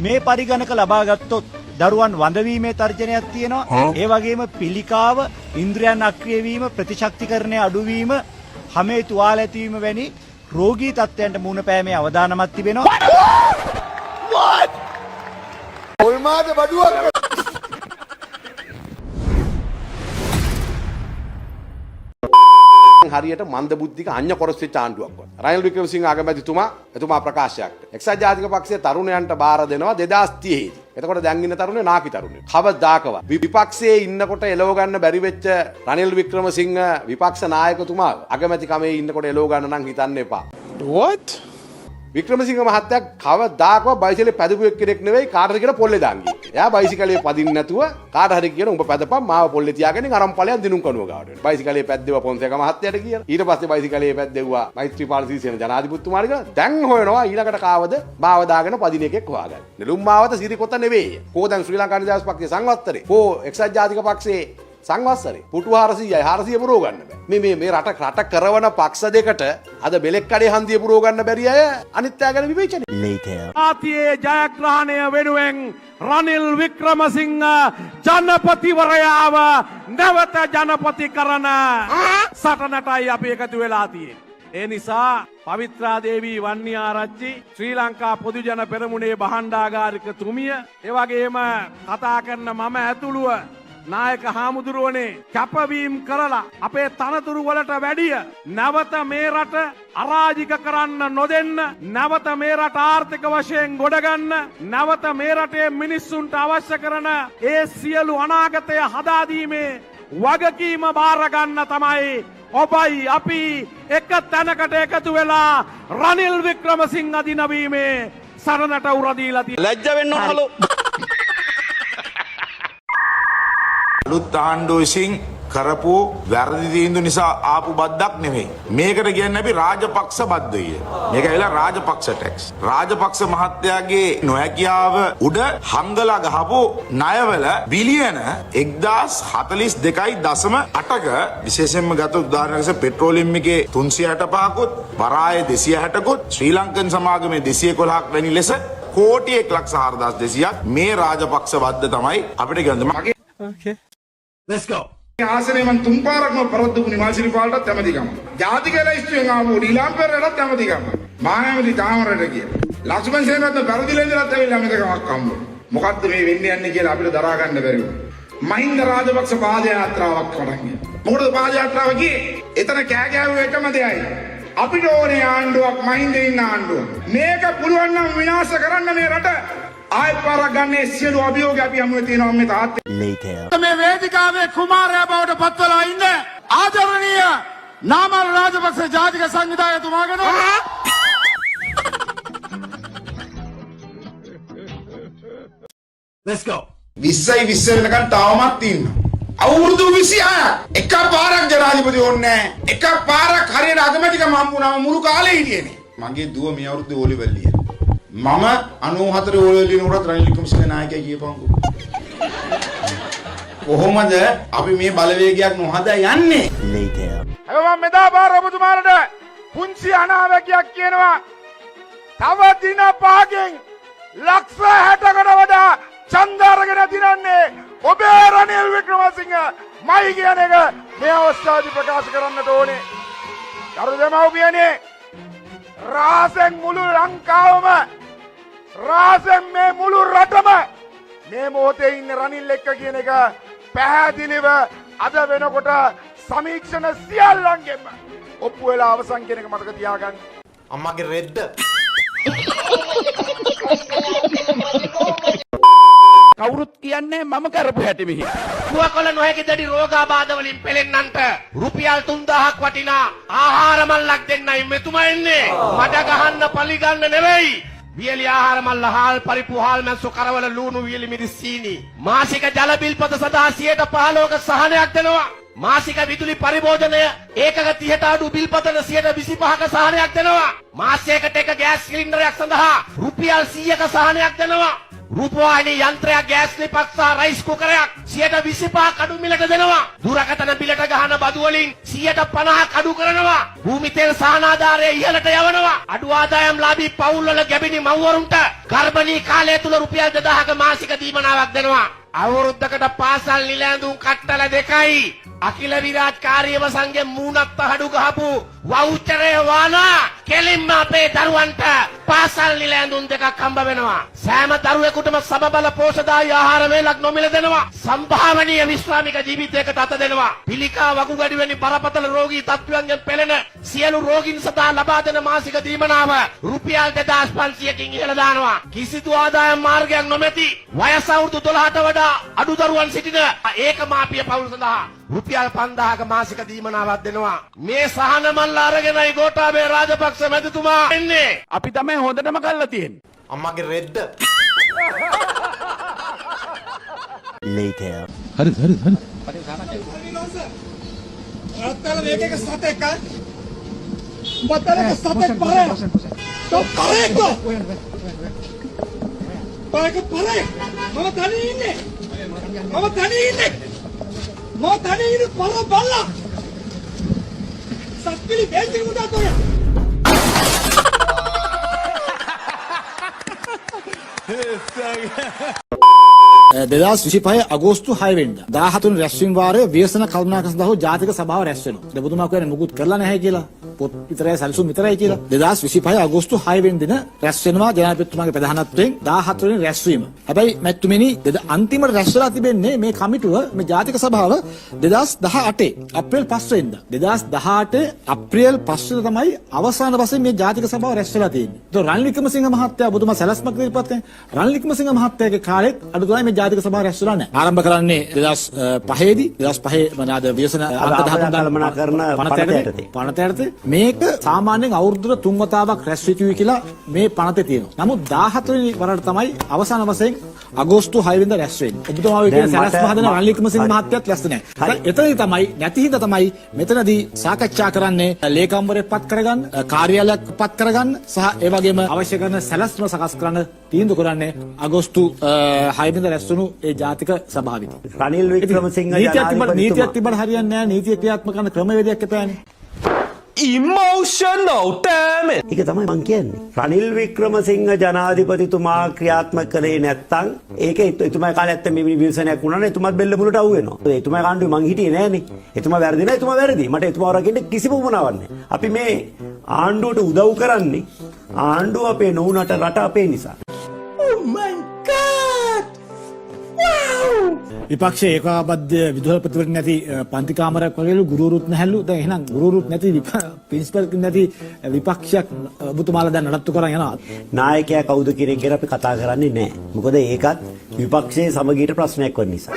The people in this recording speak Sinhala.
මේ පරිගණක ලබා ගත්තොත් දරුවන් වඳවීමේ තර්ජනයක් තියෙනවා. ඒ වගේම පිළිකාව, ඉන්ද්‍රියන් අක්‍රිය වීම, ප්‍රතිශක්තිකරණය අඩුවීම, හැමේ තුවාල ඇතිවීම වැනි රෝගී තත්ත්වයන්ට මුහුණ පෑමේ අවදානමක් තිබෙනවා. ඔල්මාද බඩුවක් හරියට මන්ද බුද්ධික අඤ්ඤ කොරස්විච්ච ආණ්ඩුවක් වගේ. රනිල් වික්‍රමසිංහ එතුමා ප්‍රකාශයක්. එක්සත් ජාතික පක්ෂයේ තරුණයන්ට බාර දෙනවා 2030 දී. එතකොට දැන් ඉන්න තරුණයෝ නාකි තරුණයෝ. කවදාකවත් විපක්ෂයේ ඉන්නකොට එලව ගන්න බැරි වෙච්ච රනිල් වික්‍රමසිංහ විපක්ෂ නායකතුමා අගමැති කමේ ඉන්නකොට එලව ගන්න නම් හිතන්න එපා. What? වික්‍රමසිංහ මහත්තයා කවදාකවත් බයිසිකලේ පැදපු එක්කෙනෙක් නෙවෙයි කාටද කියලා පොල්ලේ දාන් ගියේ. එයා බයිසිකලේ පදින්න නැතුව කාට හරි කියන උඹ පැදපන් මාව පොල්ලේ තියාගෙන අරන් ඵලයන් දිනුම් කනුව ගාවට. බයිසිකලේ පැද්දෙව පොන්සේක මහත්තයාට කියලා. ඊට පස්සේ බයිසිකලේ පැද්දෙව්වා මෛත්‍රීපාල සිරිසේන ජනාධිපතිතුමාට කියලා. දැන් හොයනවා ඊළඟට කාවද මාව දාගෙන පදින එකෙක් හොයාගන්න. නෙළුම් මාවත සිරිකොත නෙවෙයි. කෝ දැන් ශ්‍රී ලංකා නිදහස් පක්ෂයේ සංවත්තරේ. කෝ එක්සත් ජාතික පක්ෂයේ සංවත්සරේ පුටු 400යි 400 පුරව ගන්න බෑ. මේ රට කරවන පක්ෂ දෙකට අද බෙලෙක් කඩේ හන්දිය පුරව ගන්න බැරි අය අනිත් අය ගැන විවේචනය. ආතියේ ජයග්‍රහණය වෙනුවෙන් රනිල් වික්‍රමසිංහ ජනපතිවරයාව නැවත ජනපති කරන සටනටයි අපි එකතු වෙලා තියෙන්නේ. ඒ නිසා පවිත්‍රා දේවී වන්නිආරච්චි ශ්‍රී ලංකා පොදු ජන පෙරමුණේ භාණ්ඩාගාරික තුමිය ඒ වගේම කතා කරන මම ඇතුළුව නායක හාමුදුරුවනේ කැපවීම් කරලා අපේ තනතුරු වලට වැඩිය නැවත මේ රට අරාජික කරන්න නොදෙන්න, නැවත මේ රට ආර්ථික වශයෙන් ගොඩගන්න, නැවත මේ රටේ මිනිස්සුන්ට අවශ්‍ය කරන ඒ සියලු අනාගතය හදාදීමේ වගකීම බාර ගන්න තමයි ඔබයි අපි එක තැනකට එකතු වෙලා රනිල් වික්‍රමසිංහ අදිනවීමේ සරණට උරදීලා තියෙන්නේ. ලැජ්ජ වෙන්න ඕනලු. අලුත් ආණ්ඩුව විසින් කරපු වැරදි තීන්දුව නිසා ආපු බද්දක් නෙවෙයි. මේකට කියන්නේ අපි රාජපක්ෂ බද්දය. මේක ඇවිල්ලා රාජපක්ෂ ටැක්ස්. රාජපක්ෂ මහත්තයාගේ නොහැකියාව උඩ හංගලා ගහපු ණයවල බිලියන 1042.8ක විශේෂයෙන්ම ගත උදාහරණයක් ලෙස පෙට්‍රෝලියම් එකේ 365කුත්, වරායේ 260කුත්, ශ්‍රී ලංකන් සමාගමේ 211ක් වැනි ලෙස කෝටි 1,04,200ක් මේ රාජපක්ෂ බද්ද තමයි අපිට ගන්නේ. Okay. Let's go. ආසනේ මන් තුන් පාරක්ම පරද්දුපු නිවාසිනි පාලටත් කැමතිකම. ජාතික ලයිස්තුවෙන් ආපු ඩිලාම්පරටත් කැමතිකම. මානවදී තාමරට ගියා. ලක්ෂ්මන් සේනරත්න පරදිලා ඉඳලාත් ඇවිල්ලා මෙතකමක් හම්බ. මොකද්ද මේ වෙන්නේ යන්නේ කියලා අපිට දරා ගන්න බැරි වුණා. මහින්ද රාජපක්ෂ පාද යාත්‍රාවක් පටන් ගියා. මොකටද පාද යාත්‍රාව ගියේ? එතන කෑ ගෑවුවේ එකම දෙයයි. අපිට ඕනේ ආණ්ඩුවක් මහින්ද ඉන්න ආණ්ඩුවක්. මේක පුළුවන් නම් විනාශ කරන්න මේ රට. ආයෙත් පාරක් ගන්නේ සියලු අභියෝග අපි හමුවේ තියෙනවා මේ තාත්තේ. මේ වේදිකාවේ කුමාරයා බවට පත්වලා ඉන්න ආදරණීය නාමල් රාජපක්ෂ ජාතික සංවිධායකතුමාගෙන Let's go. 20 වෙනකන් තාමත් ඉන්නවා. අවුරුදු 26ක් එක පාරක් ජනාධිපති ඕනේ නැහැ. එක පාරක් හරියට අගමැතිකම හම්බුනාම මුළු කාලේ හිටියේනේ. මගේ දුව මේ අවුරුද්දේ ඕලිවල් ලියන. මම 94 ඕලිවල් ලියනකොට රනිල් වික්‍රමසිංහ නායකයා කියපන්කෝ. කොහොමද අපි මේ බලවේගයක් නොහදා යන්නේ? මම මෙදා පාර ඔබතුමාලට පුංචි අනාවැකියක් කියනවා. තව දින 5කින් ලක්ෂ 60කට වඩා ඡන්ද අරගෙන දිනන්නේ ඔබේ රනිල් වික්‍රමසිංහ මයි කියන එක මේ අවස්ථාවේදී ප්‍රකාශ කරන්නට ඕනේ. කරු දෙමව්පියනේ, රාසෙන් මුළු ලංකාවම, රාසෙන් මේ මුළු රටම මේ මොහොතේ ඉන්න රනිල් එක්ක කියන එක පැහැදිලිව අද වෙනකොට සමීක්ෂණ සියල්ලංගෙම ඔප්පු වෙලා අවසන් කියන එක මතක තියාගන්න. අම්මාගේ රෙද්ද කවුරුත් කියන්නේ මම කරපු හැටි මෙහි. සුවකොළ නොහැකි දැඩි රෝගාබාධ වලින් පෙළෙන්නන්ට රුපියල් 3000ක් වටිනා ආහාර මල්ලක් දෙන්නයි මෙතුමා එන්නේ. මඩ ගහන්න පලි ගන්න නෙවෙයි. වියලි ආහාර මල්ල හාල් පරිප්පු හාල් මැස්සු කරවල ලුණු වියලි මිරිස් සීනි මාසික ජල බිල් පොත සදා 15% සහනයක් දෙනවා. මාසික විදුලි පරිභෝජනය ඒකක 30ට අඩු බිල්පතට 125ක සහනයක් දෙනවා. මාසයකට එක ගෑස් සිලින්ඩරයක් සඳහා රුපියල් 100ක සහනයක් දෙනවා. රූපවාහිනී යන්ත්‍රයක් ගෑස් ලිපක් සහ රයිස් කුකරයක් 125ක අඩු මිලට දෙනවා. දුරකථන බිලට ගහන බදු වලින් 150ක් අඩු කරනවා. භූමි තෙල් සහනාධාරය ඉහළට යවනවා. අඩු ආදායම් ලාභී පවුල් වල ගැබිණි මව්වරුන්ට ගර්භණී කාලය තුල රුපියල් 2000ක මාසික දීමනාවක් දෙනවා. අවුරුද්දකට පාසල් නිල ඇඳුම් කට්ටල 2යි. අකිල විරාජ් කාර්යව සංඝේ මූණත් තහඩු ගහපු වවුචරය වානා කෙලින්ම අපේ දරුවන්ට පාසල් නිල ඇඳුම් 2ක් හම්බ වෙනවා. සෑම දරුවෙකුටම සමබල පෝෂදායී ආහාර වේලක් නොමිල දෙනවා. සම්භාවනීය විශ්‍රාමික ජීවිතයකට අත දෙනවා. පිළිකා වකුගඩු වැනි බරපතල රෝගී තත්ත්වයන්ගෙන් පෙළෙන සියලු රෝගීන් සදා ලබා දෙන මාසික දීමනාව රුපියල් 2500කින් ඉහළ දානවා. කිසිදු ආදායම් මාර්ගයක් නොමැති වයස අවුරුදු 12ට වඩා අඩු දරුවන් සිටින ඒකමාපිය පවුල් සඳහා රුපියල් 5000ක මාසික දීමනාවක් දෙනවා. මේ සහන මල්ල අරගෙනයි ගෝඨාභය රාජපක්ෂ මැතිතුමා එන්නේ. අපි තමයි හොඳටම කරලා තියෙන්නේ. අම්මගේ රෙද්ද later Rattala මේකක සතෙක් අය. බතරක සතෙක් පරේ. තෝ පරේකෝ. පායක පරේ. මම තනියෙන් ඉන්නේ. මම තනියෙන් ඉන්නේ පර බල්ලා. සත්පිලි බේන්ති උඩ තෝර. දෙදස් 25 අගෝස්තු 6 වෙනිදා 17 රැස්වීම වාරයේ ව්‍යසන කල්පනාක සඳහා ජාතික සභාව රැස් වෙනවා. දෙබුතුමා කියන්නේ මුකුත් කරලා නැහැ කියලා. පොත් විතරයි සැලසුම් විතරයි කියලා. 2025 අගෝස්තු 6 වෙනි දින රැස් වෙනවා ජනාධිපතිතුමාගේ ප්‍රධානත්වයෙන් 14 වෙනි රැස්වීම. හැබැයි මැතිතුමනි අන්තිමට රැස් වෙලා තිබෙන්නේ මේ කමිටුව මේ ජාතික සභාව 2018 අප්‍රේල් 5 වෙනිදා. 2018 අප්‍රේල් 5 වෙනිදා තමයි අවසාන වශයෙන් මේ ජාතික සභාව රැස් වෙලා තියෙන්නේ. ඒතකොට රනිල් වික්‍රමසිංහ මහත්තයා ඔබතුමා සැලැස්මක් ඉදිරිපත් කරන්නේ. රනිල් වික්‍රමසිංහ මහත්තයාගේ කාලෙත් අඩුතරයි මේ ජාතික සභාව රැස් වෙලා නැහැ. ආරම්භ කරන්නේ 2005 දී 2005 මනාද ව්‍යසන අන්ත 13 කල්පනා කරන පනත යටතේ මේක සාමාන්‍යයෙන් අවුරුද්දට 3 වතාවක් රැස් වෙ කිව්වේ කියලා මේ පනතේ තියෙනවා. නමුත් 14 වෙනි වරට තමයි අවසාන වශයෙන් අගෝස්තු 6 වෙනිදා රැස් වෙන්නේ. ඔබතුමා කියන සැලැස්ම හදන රනිල් වික්‍රමසිංහ මහත්තයාත් රැස් නැහැ. එතනදී තමයි නැති හින්දා තමයි මෙතනදී සාකච්ඡා කරන්නේ ලේකම්වරයෙක් පත් කරගන්න, කාර්යාලයක් පත් කරගන්න සහ ඒ වගේම අවශ්‍ය කරන සැලැස්ම සකස් කරන්න තීන්දුව කරන්නේ අගෝස්තු 6 වෙනිදා රැස් වුණු ඒ ජාතික සභාවේ. රනිල් වික්‍රමසිංහ නීතියක් තිබ්බට හරියන්නේ නැහැ. නීතිය ක්‍රියාත්මක කරන ක්‍රමවේදයක් එපානේ. emotional damn it ඒක තමයි මං කියන්නේ. රනිල් වික්‍රමසිංහ ජනාධිපතිතුමා ක්‍රියාත්මක කළේ නැත්තම් ඒක එතුමා කාලේ ඇත්ත මේ විවසනයක් වුණා නේ එතුමාත් බෙල්ල මුලට අවු වෙනවා. එතුමා කාණ්ඩුවේ මං හිටියේ නෑනේ. එතුමා වැරදි නෑ එතුමා වැරදි. මට එතුමා රකින්න කිසිම උවමනාවක් නෑ. අපි මේ ආණ්ඩුවට උදව් කරන්නේ ආණ්ඩුව අපේ නොවුනට රට අපේ නිසා. Oh my god. Wow. විපක්ෂයේ ඒකාබද්ධ විදුහල්පතිවරණ නැති පන්ති කාමරයක් වගේලු ගුරුවරුත් නැහැලු. දැන් එහෙනම් ගුරුවරුත් නැති ප්‍රින්සිපල් නැති විපක්ෂයක් ඔබතුමාලා දැන් නඩත්තු කරන් යනවා. නායකයා කවුද කියන එක ගැන අපි කතා කරන්නේ නැහැ. මොකද ඒකත් විපක්ෂයේ සමගියට ප්‍රශ්නයක් වන නිසා.